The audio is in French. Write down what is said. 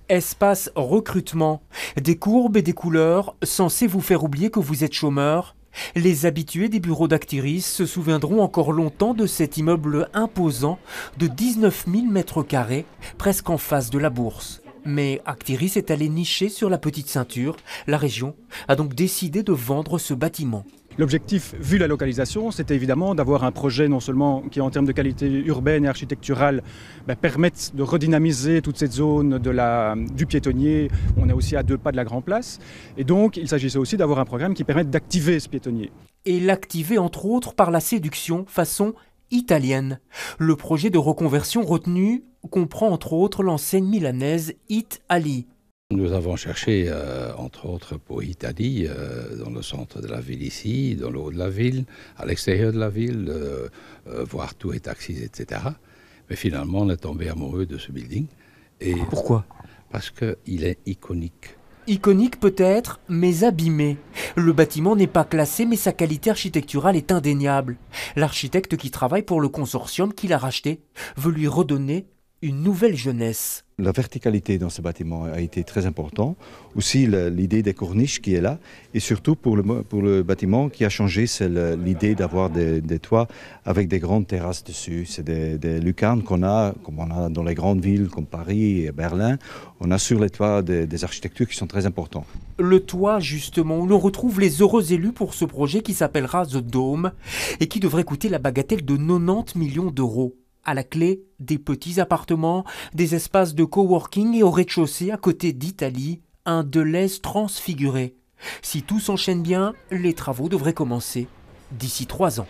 Espace recrutement. Des courbes et des couleurs censées vous faire oublier que vous êtes chômeur. Les habitués des bureaux d'Actiris se souviendront encore longtemps de cet immeuble imposant de 19 000 mètres carrés, presque en face de la bourse. Mais Actiris est allé nicher sur la petite ceinture. La région a donc décidé de vendre ce bâtiment. L'objectif, vu la localisation, c'était évidemment d'avoir un projet non seulement qui, en termes de qualité urbaine et architecturale, permette de redynamiser toute cette zone du piétonnier. On est aussi à 2 pas de la Grand Place. Et donc, il s'agissait aussi d'avoir un programme qui permette d'activer ce piétonnier. Et l'activer entre autres par la séduction façon italienne. Le projet de reconversion retenu comprend entre autres l'enseigne milanaise Eat Ali. Nous avons cherché, entre autres pour Italie, dans le centre de la ville ici, dans le haut de la ville, à l'extérieur de la ville, voir tous les taxis, etc. Mais finalement, on est tombé amoureux de ce building. Et pourquoi? Parce qu'il est iconique. Iconique peut-être, mais abîmé. Le bâtiment n'est pas classé, mais sa qualité architecturale est indéniable. L'architecte qui travaille pour le consortium qui l'a racheté veut lui redonner une nouvelle jeunesse. La verticalité dans ce bâtiment a été très importante. Aussi l'idée des corniches qui est là. Et surtout pour le bâtiment qui a changé, c'est l'idée d'avoir des toits avec des grandes terrasses dessus. C'est des lucarnes qu'on a, comme on a dans les grandes villes comme Paris et Berlin. On a sur les toits des architectures qui sont très importantes. Le toit justement, où l'on retrouve les heureux élus pour ce projet qui s'appellera The Dome et qui devrait coûter la bagatelle de 90 millions d'euros. À la clé, des petits appartements, des espaces de coworking et au rez-de-chaussée, à côté d'Italie, un Deleuze transfiguré. Si tout s'enchaîne bien, les travaux devraient commencer d'ici 3 ans.